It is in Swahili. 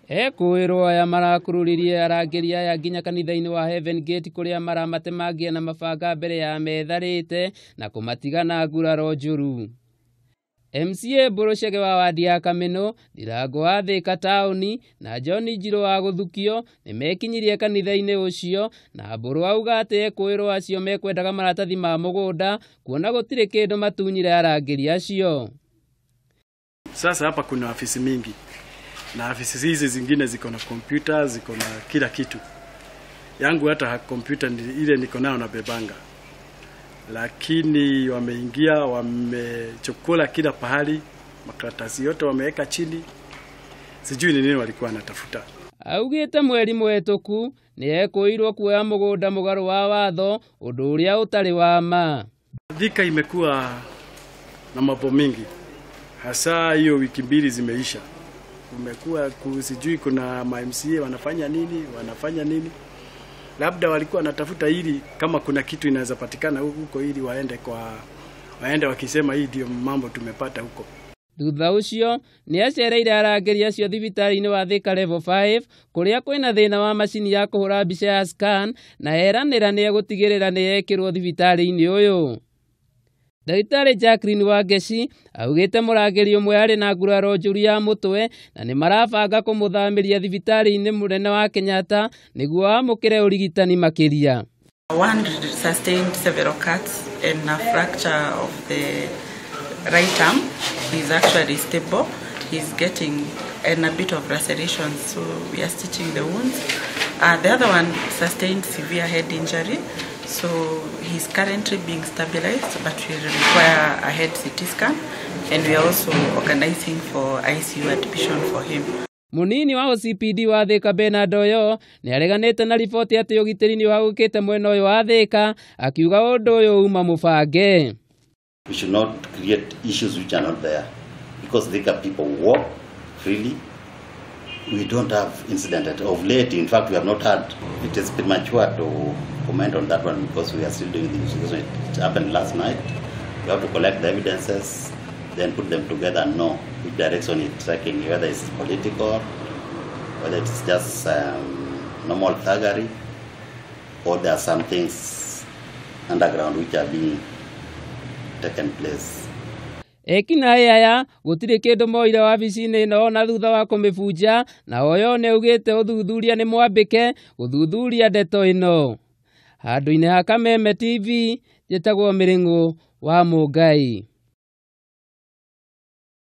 Ekwirwo aya marakururirie arangĩri aya nginya kanitha-inĩ wa Heaven Gate kuria maramatemangia na mabanga mbere ya metharĩte na kũmatiga na nguraro njũru. MCA Mbũrũcege wa wadi ya Kameno, Ndirango wa Thika taũni na John Njirũ wa Gũthukio nĩmekinyirie kanitha-inĩ ũcio, na Mbũrũ auga atĩ ekwirwo acio mekwendaga maratathi ma mũgũnda kuona gũtirĩ kĩndũ matunyire arangĩri acio. Sasa hapa kuna afisi mingi na afisi hizi zingine ziko na kompyuta, ziko na kila kitu. Yangu hata kompyuta ile niko nayo na bebanga. Lakini wameingia, wamechukua kila pahali, makaratasi yote wameweka chini. Sijui ni nini walikuwa wanatafuta. Augĩte mweri mwetũku nĩ ekwirwo kuoya mũgũnda mũgarũ wa watho, ũndũ ũrĩa ũtarĩ wa ma. Thika imekuwa na mambo mingi. Hasa hiyo wiki mbili zimeisha. Umekuwa sijui kuna MCA wanafanya nini. Labda walikuwa wanatafuta ili kama kuna kitu inaweza patikana huko ili waende wakisema hii ndio mambo tumepata huko. Thutha ũcio nĩ acereire arangĩri acio thibitarĩ-inĩ wa Thika level 5 kuria kwĩna thĩna wa macini ya kũhũra mbica ya scan, na eranĩra nĩ egũtigĩrĩra nĩ yekĩrwo thibitarĩ-inĩ ũyũ. Ndagĩtarĩ Jacqueline Wangeci augĩte mũrangĩri ũmwe arĩ na nguraro njũru ya mũtwe na nĩ marabanga kũmũthamĩria thibitarĩ-inĩ mũnene wa Kenyatta nĩguo amũkĩre ũrigitani makĩria. One sustained several cuts and a fracture of the right arm. He's actually stable. He's getting a bit of lacerations, so we are stitching the wounds. The other one sustained severe head injury. So he's currently being stabilized, but we require a head CT scan, and we are also organizing for ICU admission for him. Munini wa OCPD wa Thika Bernard Oyo nĩ areganĩte na riboti atĩ ũgitĩri nĩ wagũkĩte mwena ũyũ wa Thika, akiuga ũndũ ũyũ uma mũbange. We should not create issues which are not there, because Thika people walk freely. We don't have incident of late. In fact, we have not had. It is premature to comment on that one because we are still doing the investigation. It happened last night. We have to collect the evidences, then put them together and know which direction it's taking, whether it's political, whether it's just normal thuggery, or there are some things underground which are being taken place. Ekinaĩ aya gũtirĩ kĩndũ moire wabici-inĩ ĩno na thutha wa kũmĩbunja, na Oyo nĩ augĩte ũthuthuria nĩ mwambĩke gũthuthuria ndeto ĩno. Handũ-inĩ ha Kameme TV, njĩtagwo Mĩrĩng'ũ wa Mũngai.